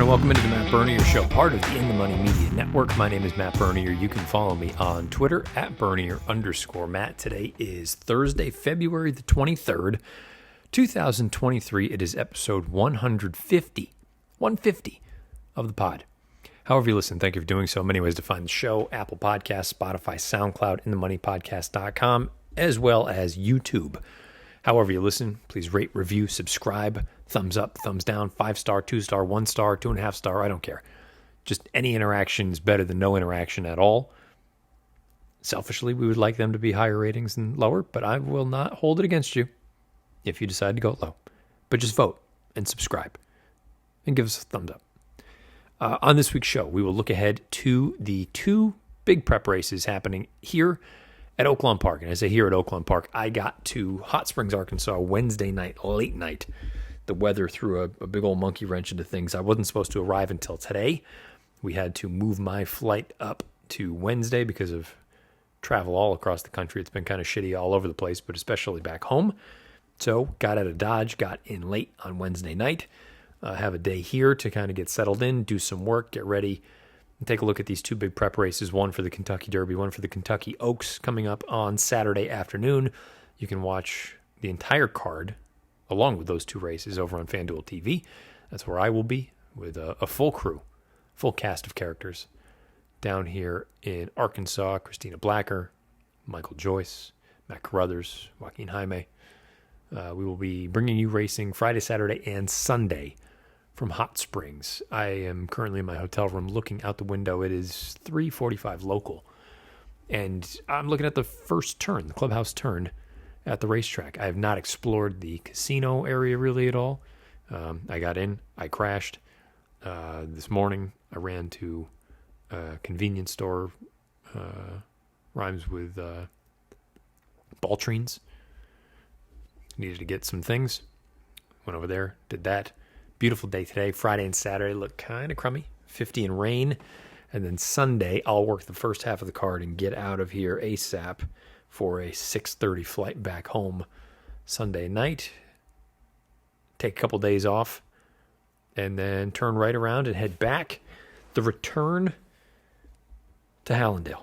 welcome into the Matt Bernier Show, part of the In the Money Media Network. My name is Matt Bernier. You can follow me on Twitter at Bernier_Matt. Today is Thursday, February the 23rd, 2023. It is episode 150 of the pod. However you listen, thank you for doing so. Many ways to find the show: Apple Podcasts, Spotify, SoundCloud, InTheMoneyPodcast.com, as well as YouTube. However you listen, please rate, review, subscribe, thumbs up, thumbs down, 5-star, 2-star, 1-star, 2.5-star, I don't care. Just any interaction is better than no interaction at all. Selfishly, we would like them to be higher ratings than lower, but I will not hold it against you if you decide to go low. But just vote and subscribe and give us a thumbs up. On this week's show, we will look ahead to the two big prep races happening here at Oaklawn Park. And as I say here at Oaklawn Park, I got to Hot Springs, Arkansas Wednesday night, late night. The weather threw a big old monkey wrench into things. I wasn't supposed to arrive until today. We had to move my flight up to Wednesday because of travel all across the country. It's been kind of shitty all over the place, but especially back home. So got out of Dodge, got in late on Wednesday night. Have a day here to kind of get settled in, do some work, get ready, and take a look at these two big prep races, one for the Kentucky Derby, one for the Kentucky Oaks, coming up on Saturday afternoon. You can watch the entire card along with those two races over on FanDuel TV. That's where I will be with a full crew, full cast of characters down here in Arkansas. Christina Blacker, Michael Joyce, Matt Carruthers, Joaquin Jaime. We will be bringing you racing Friday, Saturday, and Sunday from Hot Springs. I am currently in my hotel room looking out the window. It is 3:45 local. And I'm looking at the first turn, the clubhouse turn at the racetrack. I have not explored the casino area really at all. I got in, I crashed. This morning, I ran to a convenience store, rhymes with Baltrines. Needed to get some things. Went over there, did that. Beautiful day today. Friday and Saturday look kind of crummy. 50 and rain. And then Sunday, I'll work the first half of the card and get out of here ASAP for a 6:30 flight back home Sunday night. Take a couple days off. And then turn right around and head back. The return to Hallandale,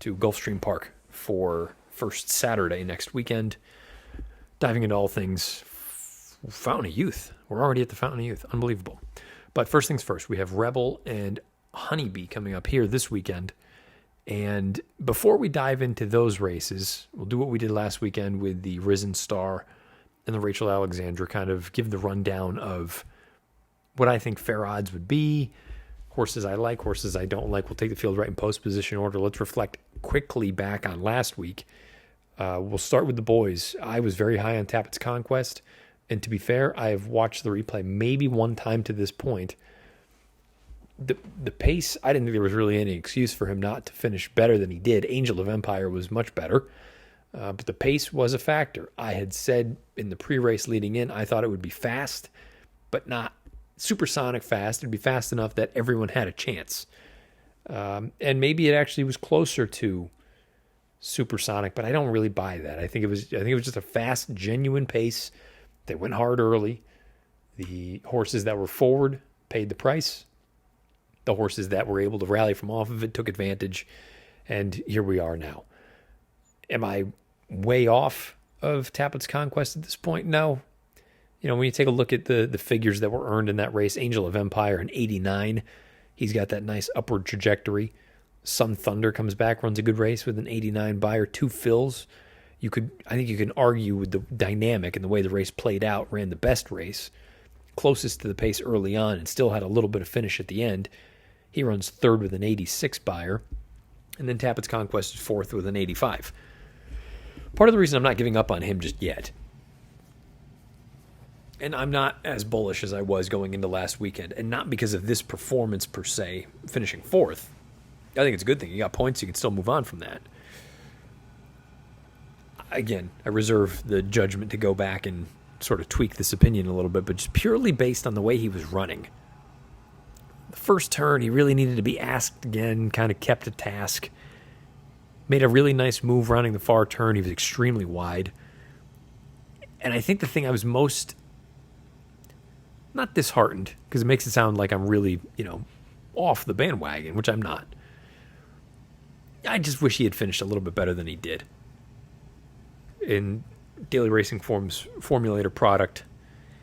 to Gulfstream Park for first Saturday next weekend. Diving into all things Fountain of Youth. We're already at the Fountain of Youth. Unbelievable. But first things first, we have Rebel and Honeybee coming up here this weekend. And before we dive into those races, we'll do what we did last weekend with the Risen Star and the Rachel Alexandra, kind of give the rundown of what I think fair odds would be, horses I like, horses I don't like. We'll take the field right in post position order. Let's reflect quickly back on last week. We'll start with the boys. I was very high on Tappett's Conquest. And to be fair, I have watched the replay maybe one time to this point. The pace, I didn't think there was really any excuse for him not to finish better than he did. Angel of Empire was much better. But the pace was a factor. I had said in the pre-race leading in, I thought it would be fast, but not supersonic fast. It'd be fast enough that everyone had a chance. And maybe it actually was closer to supersonic, but I don't really buy that. I think it was just a fast, genuine pace. They went hard early. The horses that were forward paid the price. The horses that were able to rally from off of it took advantage. And here we are now. Am I way off of Tappett's Conquest at this point? No. You know, when you take a look at the figures that were earned in that race, Angel of Empire, an 89. He's got that nice upward trajectory. Sun Thunder comes back, runs a good race with an 89 buyer, 2 fills. I think you can argue with the dynamic and the way the race played out, ran the best race, closest to the pace early on, and still had a little bit of finish at the end. He runs third with an 86 buyer, and then Tappett's Conquest is fourth with an 85. Part of the reason I'm not giving up on him just yet, and I'm not as bullish as I was going into last weekend, and not because of this performance per se, finishing fourth. I think it's a good thing. You got points, you can still move on from that. Again, I reserve the judgment to go back and sort of tweak this opinion a little bit, but just purely based on the way he was running. The first turn, he really needed to be asked again, kind of kept a task. Made a really nice move rounding the far turn. He was extremely wide. And I think the thing I was most not disheartened, because it makes it sound like I'm really, off the bandwagon, which I'm not. I just wish he had finished a little bit better than he did. In Daily Racing Form's Formulator product,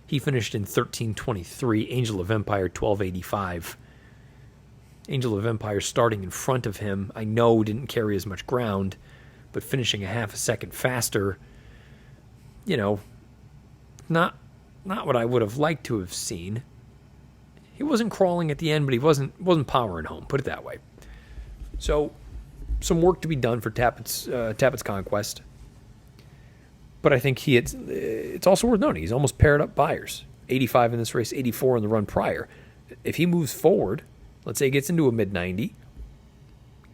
he finished in 13:23, Angel of Empire 12:85. Angel of Empire starting in front of him, I know didn't carry as much ground, but finishing a half a second faster, not what I would have liked to have seen. He wasn't crawling at the end, but he wasn't powering home, put it that way. So, some work to be done for Tappett's Conquest. But I think it's also worth noting, he's almost paired up Byers. 85 in this race, 84 in the run prior. If he moves forward, let's say he gets into a mid-90,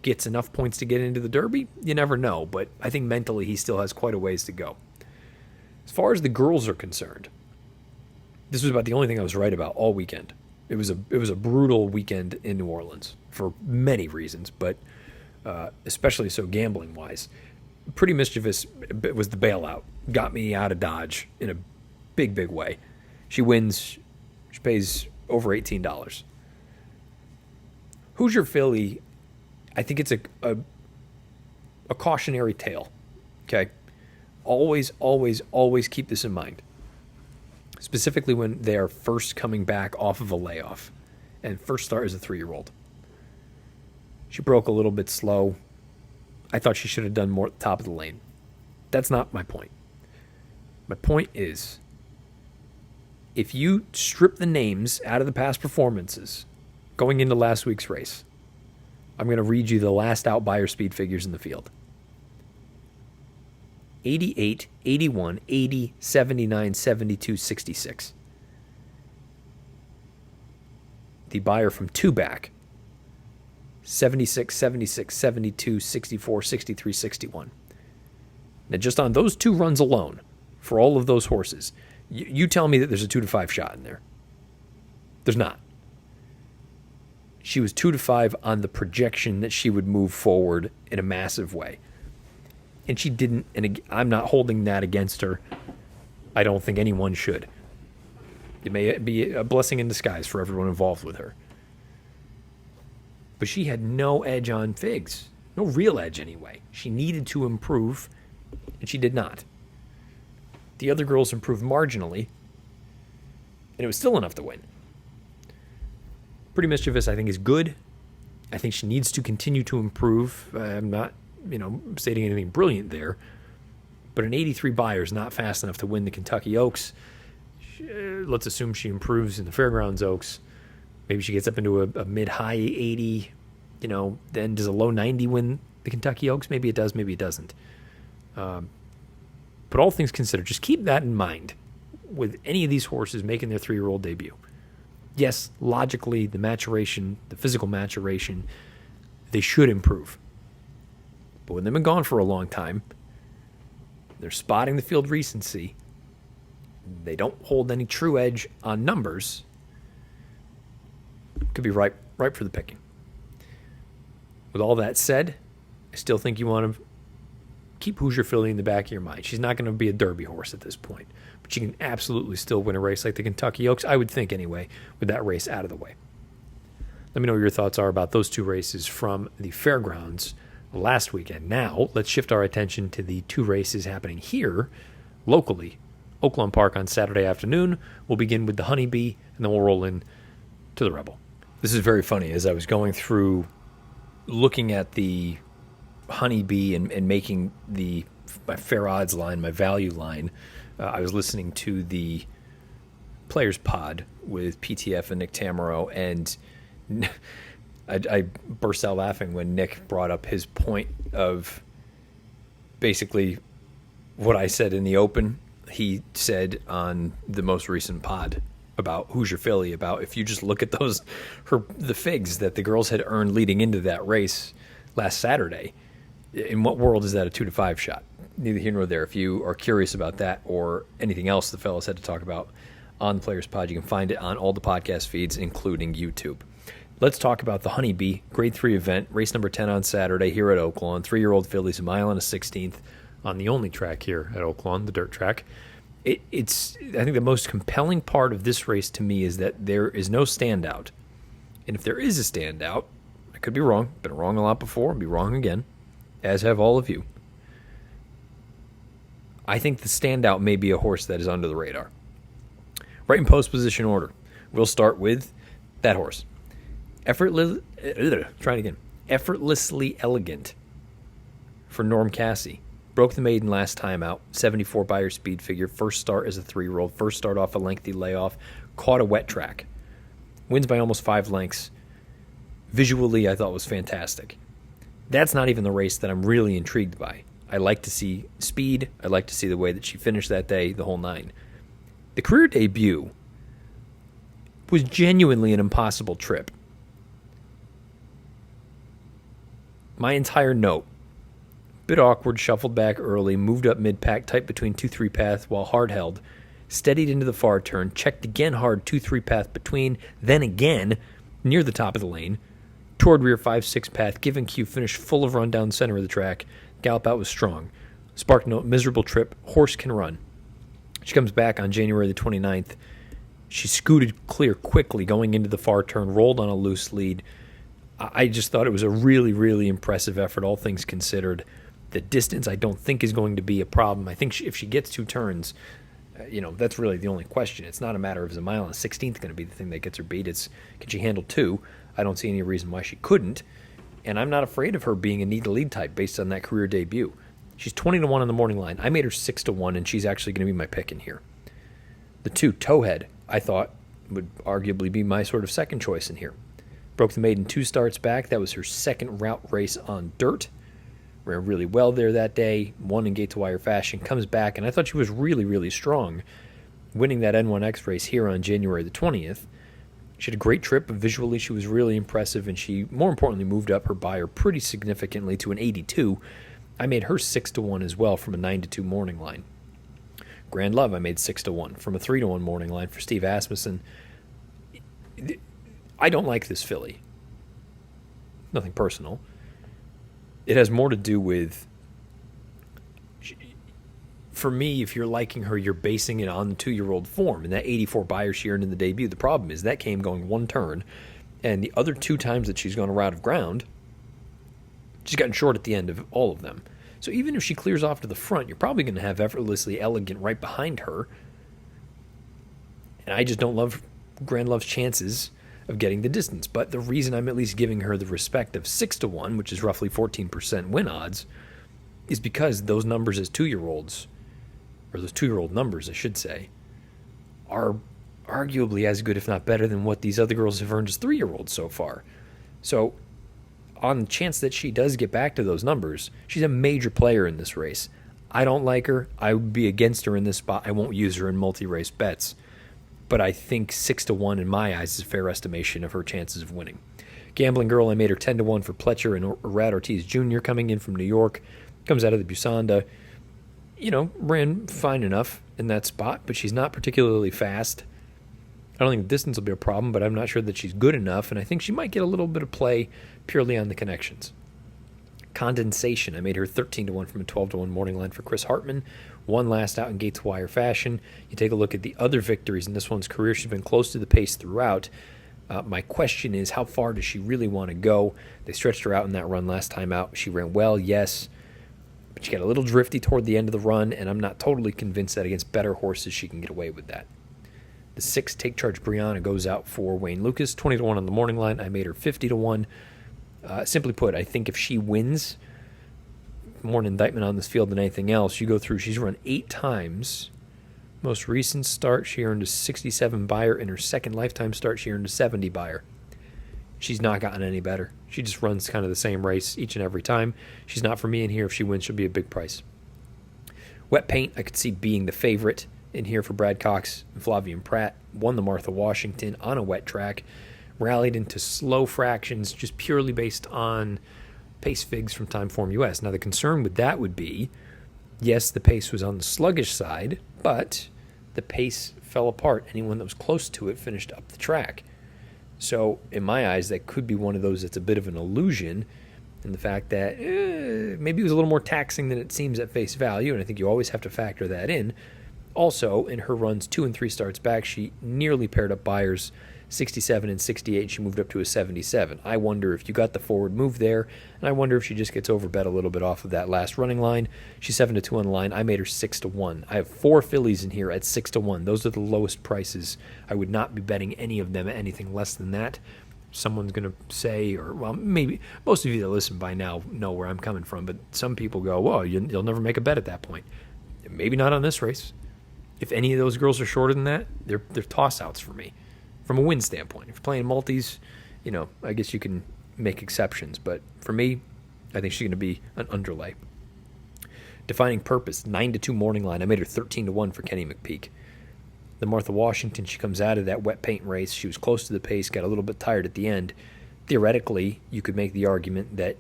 gets enough points to get into the Derby, you never know. But I think mentally he still has quite a ways to go. As far as the girls are concerned, this was about the only thing I was right about all weekend. It was a brutal weekend in New Orleans for many reasons, but especially so gambling-wise. Pretty mischievous was the bailout. Got me out of Dodge in a big, big way. She wins. She pays over $18. Hoosier Philly, I think it's a cautionary tale. Okay? Always, always, always keep this in mind. Specifically when they are first coming back off of a layoff. And first start as a 3-year-old. She broke a little bit slow. I thought she should have done more at the top of the lane. That's not my point. My point is, if you strip the names out of the past performances going into last week's race, I'm going to read you the last out Beyer speed figures in the field. 88, 81, 80, 79, 72, 66. The Beyer from 2 back. 76, 76, 72, 64, 63, 61. Now, just on those 2 runs alone, for all of those horses, you tell me that there's a 2-5 shot in there. There's not. She was 2-5 on the projection that she would move forward in a massive way. And she didn't, and I'm not holding that against her. I don't think anyone should. It may be a blessing in disguise for everyone involved with her. But she had no edge on Figs. No real edge, anyway. She needed to improve, and she did not. The other girls improved marginally, and it was still enough to win. Pretty Mischievous, I think, is good. I think she needs to continue to improve. I'm not, stating anything brilliant there. But an 83 Beyer is not fast enough to win the Kentucky Oaks. Let's assume she improves in the Fairgrounds Oaks. Maybe she gets up into a mid-high 80, then does a low 90 win the Kentucky Oaks? Maybe it does, maybe it doesn't. But all things considered, just keep that in mind with any of these horses making their 3-year-old debut. Yes, logically, the maturation, the physical maturation, they should improve. But when they've been gone for a long time, they're spotting the field recency, they don't hold any true edge on numbers, could be ripe for the picking. With all that said, I still think you want to keep Hoosier Philly in the back of your mind. She's not going to be a Derby horse at this point, but she can absolutely still win a race like the Kentucky Oaks, I would think anyway, with that race out of the way. Let me know what your thoughts are about those 2 races from the Fairgrounds last weekend. Now, let's shift our attention to the 2 races happening here, locally. Oaklawn Park on Saturday afternoon. We'll begin with the Honeybee, and then we'll roll in to the Rebel. This is very funny. As I was going through looking at the Honeybee and making my fair odds line, my value line, I was listening to the Players Pod with PTF and Nick Tamaro, and I burst out laughing when Nick brought up his point of basically what I said in the open. He said on the most recent pod about Hoosier Philly, about if you just look at the figs that the girls had earned leading into that race last Saturday, in what world is that a 2-5 shot? Neither here nor there. If you are curious about that or anything else the fellas had to talk about on the Players Pod, you can find it on all the podcast feeds, including YouTube. Let's talk about the Honeybee Grade 3 event, race number 10 on Saturday here at Oaklawn. 3-year-old fillies, a mile and a 16th on the only track here at Oaklawn, the dirt track. I think the most compelling part of this race to me is that there is no standout. And if there is a standout, I could be wrong. Been wrong a lot before. I'll be wrong again, as have all of you. I think the standout may be a horse that is under the radar. Right in post position order. We'll start with that horse. Effortlessly Elegant for Norm Cassie. Broke the maiden last time out. 74 Beyer speed figure. First start as a 3-year-old. First start off a lengthy layoff. Caught a wet track. Wins by almost 5 lengths. Visually, I thought was fantastic. That's not even the race that I'm really intrigued by. I like to see speed. I like to see the way that she finished that day, the whole 9. The career debut was genuinely an impossible trip. My entire note. Bit awkward, shuffled back early, moved up mid-pack, tight between 2-3 path while hard held, steadied into the far turn, checked again hard 2-3 path between, then again near the top of the lane, toward rear 5-6 path, given cue, finished full of run down center of the track, gallop out was strong. Spark note, miserable trip, horse can run. She comes back on January the 29th. She scooted clear quickly going into the far turn, rolled on a loose lead. I just thought it was a really, really impressive effort, all things considered. The distance I don't think is going to be a problem. I think if she gets 2 turns, that's really the only question. It's not a matter of is a mile and a 16th going to be the thing that gets her beat. It's can she handle 2? I don't see any reason why she couldn't. And I'm not afraid of her being a need-to-lead type based on that career debut. She's 20-1 on the morning line. I made her 6-1, and she's actually going to be my pick in here. The 2, Towhead, I thought would arguably be my sort of second choice in here. Broke the maiden 2 starts back. That was her second route race on dirt. Ran really well there that day. Won in gate-to-wire fashion. Comes back, and I thought she was really, really strong, winning that N1X race here on January the 20th. She had a great trip, but visually she was really impressive, and she, more importantly, moved up her Beyer pretty significantly to an 82. I made her 6-1 as well from a 9-2 morning line. Grand Love I made 6-1 from a 3-1 morning line for Steve Asmussen. I don't like this filly. Nothing personal. It has more to do with, for me, if you're liking her, you're basing it on the 2-year-old form. And that 84 Beyer she earned in the debut, the problem is that came going 1 turn. And the other 2 times that she's gone a route of ground, she's gotten short at the end of all of them. So even if she clears off to the front, you're probably going to have Effortlessly Elegant right behind her. And I just don't love Grand Love's chances of getting the distance. But the reason I'm at least giving her the respect of 6-1, which is roughly 14% win odds, is because those numbers as 2-year-olds, or those 2-year-old numbers, I should say, are arguably as good, if not better, than what these other girls have earned as 3-year-olds so far. So on the chance that she does get back to those numbers, she's a major player in this race. I don't like her. I would be against her in this spot. I won't use her in multi-race bets. But I think 6-1 in my eyes is a fair estimation of her chances of winning. Gambling Girl, I made her 10-1 for Pletcher and Rad Ortiz Jr. coming in from New York. Comes out of the Busanda. Ran fine enough in that spot, but she's not particularly fast. I don't think the distance will be a problem, but I'm not sure that she's good enough, and I think she might get a little bit of play purely on the connections. Condensation, I made her 13-1 from a 12-1 morning line for Chris Hartman. Won last out in gate-to-wire fashion. You take a look at the other victories in this one's career. She's been close to the pace throughout. My question is, how far does she really want to go? They stretched her out in that run last time out. She ran well, yes, but she got a little drifty toward the end of the run, and I'm not totally convinced that against better horses she can get away with that. The 6, Take Charge Brianna, goes out for Wayne Lucas, 20-1 on the morning line. I made her 50-1. Simply put, I think if she wins, more an indictment on this field than anything else. You go through, she's run 8 times. Most recent start, she earned a 67 Beyer. In her second lifetime start, she earned a 70 Beyer. She's not gotten any better. She just runs kind of the same race each and every time. She's not for me in here. If she wins, she'll be a big price. Wet Paint, I could see being the favorite in here for Brad Cox and Flavian Pratt. Won the Martha Washington on a wet track. Rallied into slow fractions just purely based on pace figs from Timeform US. Now, the concern with that would be, yes, the pace was on the sluggish side, but the pace fell apart. Anyone that was close to it finished up the track. So, in my eyes, that could be one of those that's a bit of an illusion in the fact that maybe it was a little more taxing than it seems at face value, and I think you always have to factor that in. Also, in her runs 2 and 3 starts back, she nearly paired up Byers 67 and 68, and she moved up to a 77. I wonder if you got the forward move there, and I wonder if she just gets overbet a little bit off of that last running line. She's 7-2 on the line. I made her 6-1. I have 4 fillies in here at 6-1. Those are the lowest prices. I would not be betting any of them at anything less than that. Someone's going to say, or well, maybe most of you that listen by now know where I'm coming from, but some people go, well, you'll never make a bet at that point. Maybe not on this race. If any of those girls are shorter than that, they're toss-outs for me from a win standpoint. If you're playing multis, I guess you can make exceptions. But for me, I think she's going to be an underlay. Defining Purpose, 9-2 morning line. I made her 13-1 for Kenny McPeak. The Martha Washington, she comes out of that wet paint race. She was close to the pace, got a little bit tired at the end. Theoretically, you could make the argument that,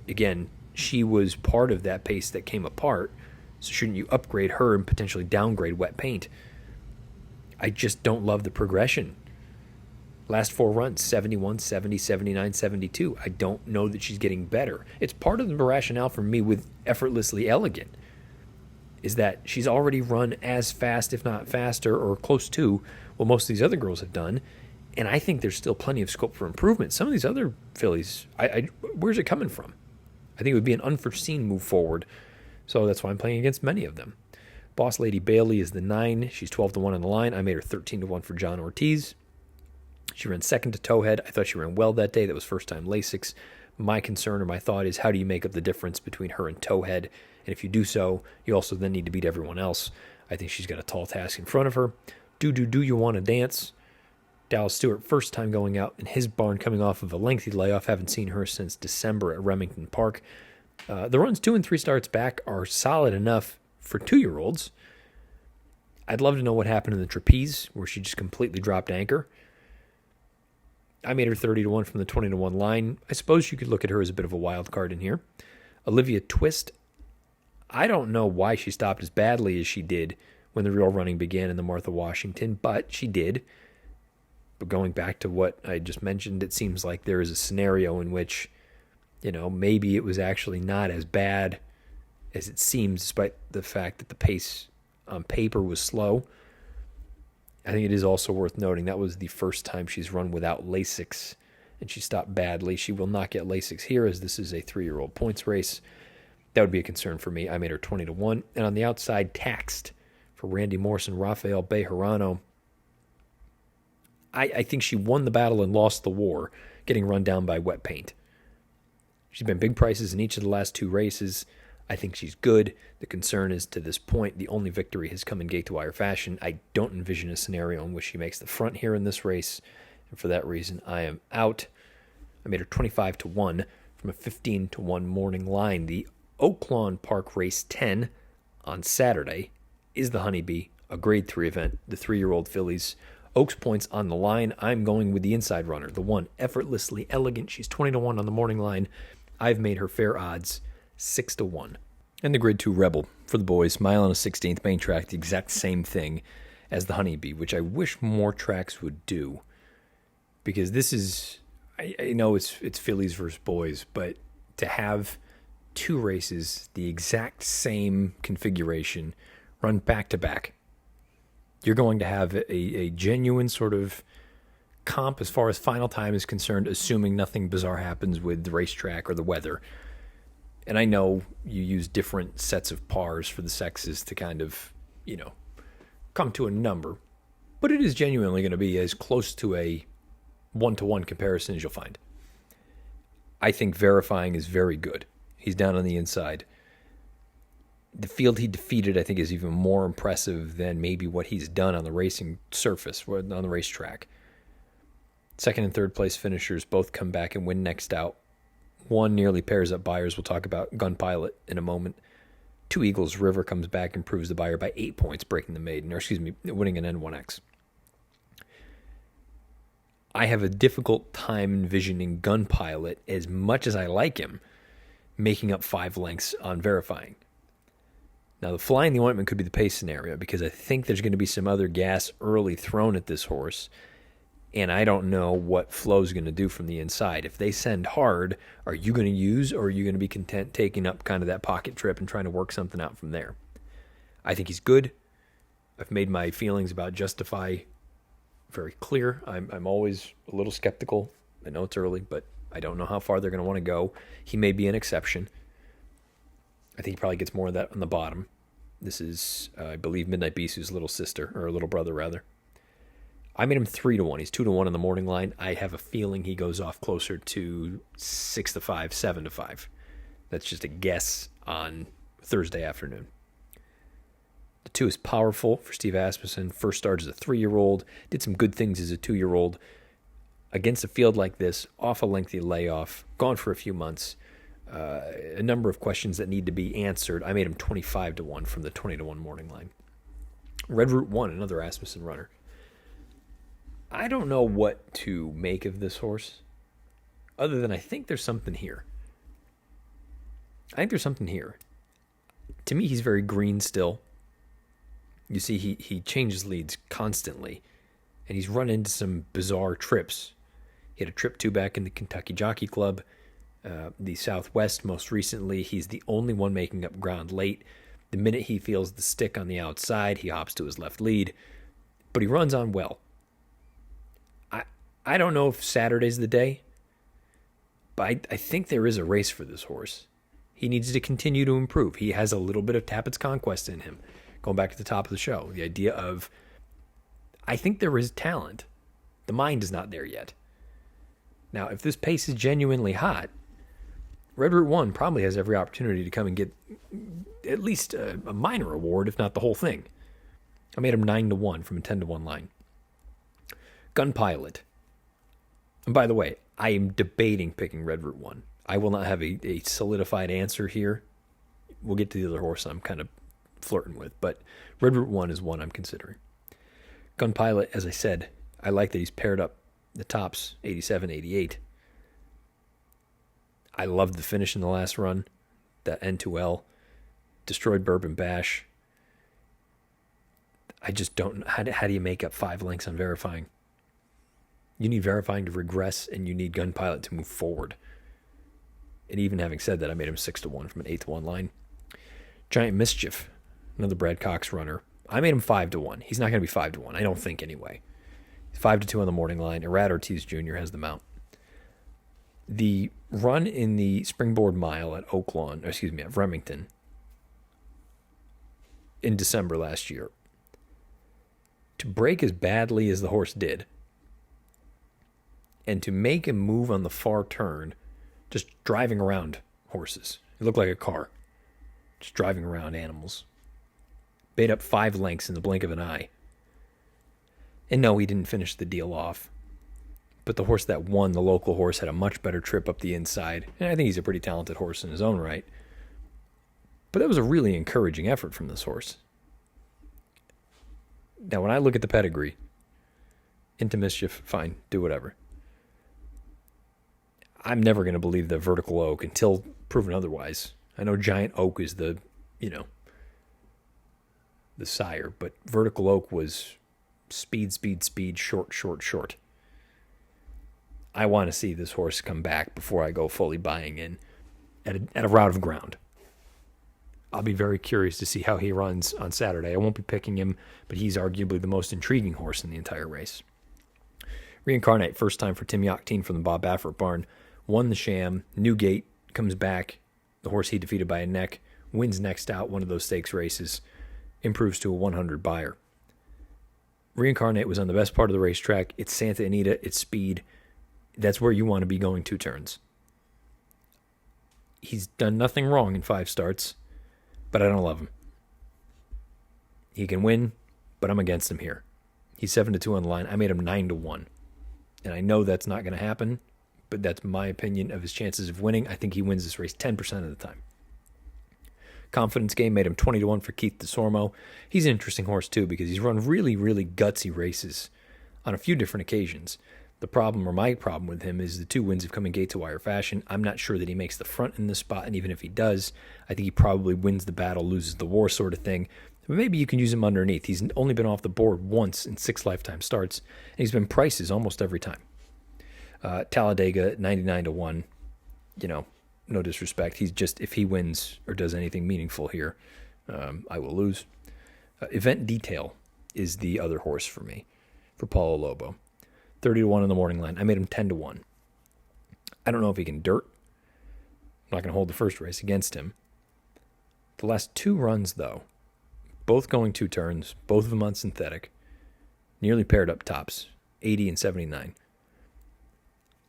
again, she was part of that pace that came apart. So shouldn't you upgrade her and potentially downgrade wet paint? I just don't love the progression. Last 4 runs, 71, 70, 79, 72. I don't know that she's getting better. It's part of the rationale for me with Effortlessly Elegant, is that she's already run as fast, if not faster, or close to what most of these other girls have done. And I think there's still plenty of scope for improvement. Some of these other fillies, where's it coming from? I think it would be an unforeseen move forward. So that's why I'm playing against many of them. Boss Lady Bailey is the 9. She's 12-1 on the line. I made her 13-1 for John Ortiz. She ran second to Towhead. I thought she ran well that day. That was first time Lasix. My concern or my thought is, how do you make up the difference between her and Towhead? And if you do so, you also then need to beat everyone else. I think she's got a tall task in front of her. Do you want to dance? Dallas Stewart, first time going out in his barn, coming off of a lengthy layoff. Haven't seen her since December at Remington Park. The runs 2 and 3 starts back are solid enough for 2-year-olds. I'd love to know what happened in the trapeze, where she just completely dropped anchor. I made her 30-1 from the 20-1 line. I suppose you could look at her as a bit of a wild card in here. Olivia Twist, I don't know why she stopped as badly as she did when the real running began in the Martha Washington, but she did. But going back to what I just mentioned, it seems like there is a scenario in which, maybe it was actually not as bad as it seems, despite the fact that the pace on paper was slow. I think it is also worth noting that was the first time she's run without Lasix, and she stopped badly. She will not get Lasix here, as this is a 3-year-old points race. That would be a concern for me. I made her 20-1. And on the outside, Taxed for Randy Morrison, Rafael Bejarano. I think she won the battle and lost the war, getting run down by wet paint. She's been big prices in each of the last 2 races. I think she's good. The concern is, to this point, the only victory has come in gate-to-wire fashion. I don't envision a scenario in which she makes the front here in this race, and for that reason, I am out. I made her 25-1 from a 15-1 morning line. The Oaklawn Park Race 10 on Saturday is the Honeybee, a Grade 3 event. The 3-year-old fillies, Oaks points on the line. I'm going with the inside runner, the 1, Effortlessly Elegant. She's 20-1 on the morning line. I've made her fair odds 6-1. And the Grade 2 Rebel for the boys, mile and a 16th, main track, the exact same thing as the Honeybee, which I wish more tracks would do. Because this is, I know it's fillies versus boys, but to have 2 races, the exact same configuration, run back to back, you're going to have a genuine sort of comp as far as final time is concerned, assuming nothing bizarre happens with the racetrack or the weather. And I know you use different sets of pars for the sexes to kind of, come to a number, but it is genuinely going to be as close to a 1-to-1 comparison as you'll find. I think Verifying is very good. He's down on the inside. The field he defeated, I think, is even more impressive than maybe what he's done on the racing surface, on the racetrack. Second and third place finishers both come back and win next out. 1 nearly pairs up Byers. We'll talk about Gun Pilot in a moment. 2 Eagles, River comes back and proves the buyer by 8 points, breaking the maiden, winning an N1X. I have a difficult time envisioning Gun Pilot, as much as I like him, making up 5 lengths on Verifying. Now, the fly in the ointment could be the pace scenario, because I think there's going to be some other gas early thrown at this horse, and I don't know what Flo's going to do from the inside. If they send hard, are you going to use, or are you going to be content taking up kind of that pocket trip and trying to work something out from there? I think he's good. I've made my feelings about Justify very clear. I'm always a little skeptical. I know it's early, but I don't know how far they're going to want to go. He may be an exception. I think he probably gets more of that on the bottom. This is, I believe, Midnight Bisou's little sister, or little brother, rather. I made him 3-1. He's 2-1 on the morning line. I have a feeling he goes off closer to 6-5, 7-5. That's just a guess on Thursday afternoon. The 2 is Powerful for Steve Asmussen. First start as a 3-year-old. Did some good things as a 2-year-old. Against a field like this, off a lengthy layoff, gone for a few months. A number of questions that need to be answered. I made him 25-1 from the 20-1 morning line. Red Route 1, another Asmussen runner. I don't know what to make of this horse, other than I think there's something here. To me, he's very green still. You see, he changes leads constantly, and he's run into some bizarre trips. He had a trip 2 back in the Kentucky Jockey Club, the Southwest most recently. He's the only one making up ground late. The minute he feels the stick on the outside, he hops to his left lead, but he runs on well. I don't know if Saturday's the day, but I think there is a race for this horse. He needs to continue to improve. He has a little bit of Tappett's Conquest in him. Going back to the top of the show, the idea of, I think there is talent. The mind is not there yet. Now, if this pace is genuinely hot, Red Route 1 probably has every opportunity to come and get at least a minor award, if not the whole thing. I made him 9-1 from a 10-1 line. Gun Pilot. And by the way, I am debating picking Red Route 1. I will not have a solidified answer here. We'll get to the other horse I'm kind of flirting with, but Red Route 1 is one I'm considering. Gun Pilot, as I said, I like that he's paired up the tops 87, 88. I loved the finish in the last run, that N2L, destroyed Bourbon Bash. I just don't know. How do you make up 5 lengths on Verifying? You need Verifying to regress, and you need Gun Pilot to move forward. And even having said that, I made him 6-1 from an 8-1 line. Giant Mischief, another Brad Cox runner. I made him 5-1. He's not going to be 5-1, I don't think anyway. He's 5-2 on the morning line. Irad Ortiz Jr. has the mount. The run in the Springboard Mile at at Remington in December last year, to break as badly as the horse did, and to make him move on the far turn, just driving around horses. It looked like a car, just driving around animals. Made up 5 lengths in the blink of an eye. And no, he didn't finish the deal off. But the horse that won, the local horse, had a much better trip up the inside. And I think he's a pretty talented horse in his own right. But that was a really encouraging effort from this horse. Now, when I look at the pedigree, Into Mischief, fine, do whatever. I'm never going to believe the Vertical Oak until proven otherwise. I know Giant Oak is the sire, but Vertical Oak was speed, short. I want to see this horse come back before I go fully buying in at a route of ground. I'll be very curious to see how he runs on Saturday. I won't be picking him, but he's arguably the most intriguing horse in the entire race. Reincarnate, first time for Tim Yachteen from the Bob Baffert barn. Won the Sham. Newgate comes back. The horse he defeated by a neck. Wins next out, one of those stakes races. Improves to a 100 buyer. Reincarnate was on the best part of the racetrack. It's Santa Anita. It's speed. That's where you want to be going 2 turns. He's done nothing wrong in 5 starts, but I don't love him. He can win, but I'm against him here. He's 7-2 on the line. I made him 9-1. And I know that's not going to happen, but that's my opinion of his chances of winning. I think he wins this race 10% of the time. Confidence Game made him 20-1 for Keith DeSormo. He's an interesting horse, too, because he's run really, really gutsy races on a few different occasions. The problem, or my problem with him, is the 2 wins have come in gate-to-wire fashion. I'm not sure that he makes the front in this spot, and even if he does, I think he probably wins the battle, loses the war sort of thing. But maybe you can use him underneath. He's only been off the board once in 6 lifetime starts, and he's been prices almost every time. Talladega, 99-1. No disrespect. He's just, if he wins or does anything meaningful here, I will lose. Event Detail. is the other horse for me, for Paulo Lobo. 30-1 on the morning line. I made him 10-1. I don't know if he can dirt. I'm not going to hold the first race against him. The last 2 runs, though, both going 2 turns, both of them on synthetic, nearly paired up tops, 80 and 79.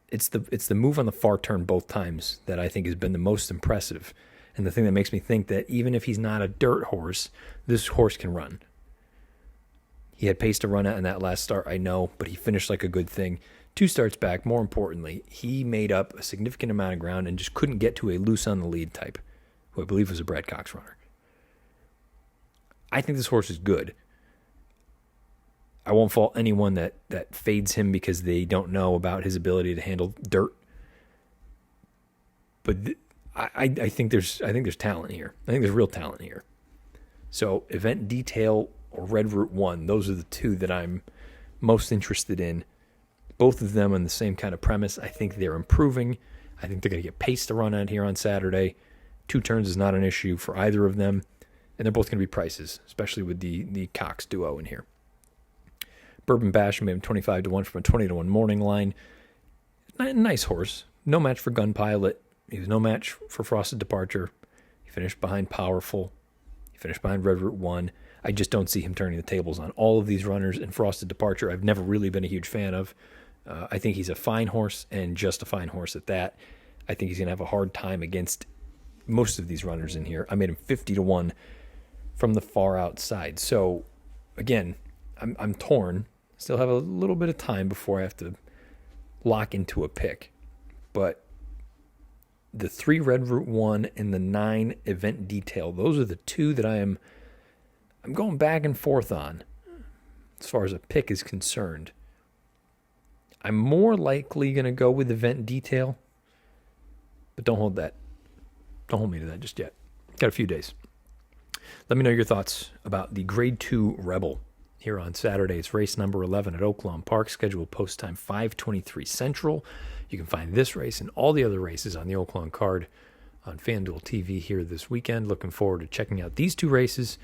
It's the move on the far turn both times that I think has been the most impressive, and the thing that makes me think that even if he's not a dirt horse, this horse can run. He had pace to run at in that last start, I know, but he finished like a good thing. 2 starts back, more importantly, he made up a significant amount of ground and just couldn't get to a loose on the lead type, who I believe was a Brad Cox runner. I think this horse is good. I won't fault anyone that fades him because they don't know about his ability to handle dirt. But I think there's talent here. I think there's real talent here. So Event Detail or Red Route 1, those are the 2 that I'm most interested in. Both of them on the same kind of premise. I think they're improving. I think they're going to get pace to run out here on Saturday. 2 turns is not an issue for either of them. And they're both going to be prices, especially with the Cox duo in here. Bourbon Bash made him 25-1 from a 20-1 morning line. Nice horse. No match for Gun Pilot. He was no match for Frosted Departure. He finished behind Powerful. He finished behind Red Route 1. I just don't see him turning the tables on all of these runners. And Frosted Departure, I've never really been a huge fan of. I think he's a fine horse, and just a fine horse at that. I think he's going to have a hard time against most of these runners in here. I made him 50-1 from the far outside. So, again, I'm torn. Still have a little bit of time before I have to lock into a pick. But the 3 Red Route 1 and the 9 Event Detail, those are the 2 that I'm going back and forth on as far as a pick is concerned. I'm more likely going to go with Event Detail, but don't hold me to that just yet. Got a few days. Let me know your thoughts about the Grade 2 Rebel here on Saturday. It's race number 11 at Oaklawn Park, scheduled post time 5:23 Central. You can find this race and all the other races on the Oaklawn card on FanDuel TV here this weekend. Looking forward to checking out these 2 races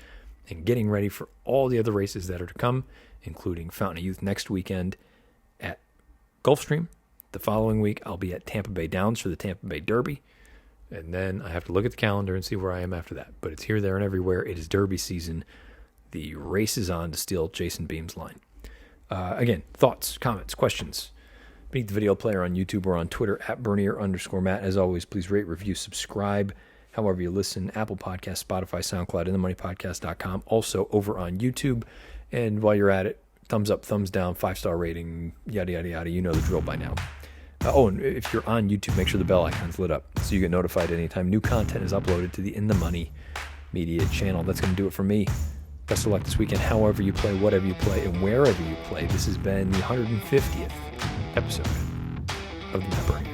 and getting ready for all the other races that are to come, including Fountain of Youth next weekend at Gulfstream. The following week, I'll be at Tampa Bay Downs for the Tampa Bay Derby. And then I have to look at the calendar and see where I am after that. But it's here, there, and everywhere. It is Derby season. The race is on to steal Jason Beam's line. Again, thoughts, comments, questions. Beneath the video player on YouTube or on Twitter at Bernier_Matt. As always, please rate, review, subscribe. However you listen, Apple Podcasts, Spotify, SoundCloud, and themoneypodcast.com. Also over on YouTube. And while you're at it, thumbs up, thumbs down, 5-star rating, yada, yada, yada. You know the drill by now. And if you're on YouTube, make sure the bell icon's lit up so you get notified anytime new content is uploaded to the In the Money Media channel. That's going to do it for me. Best of luck this weekend, however you play, whatever you play, and wherever you play. This has been the 150th episode of the Matt Bernier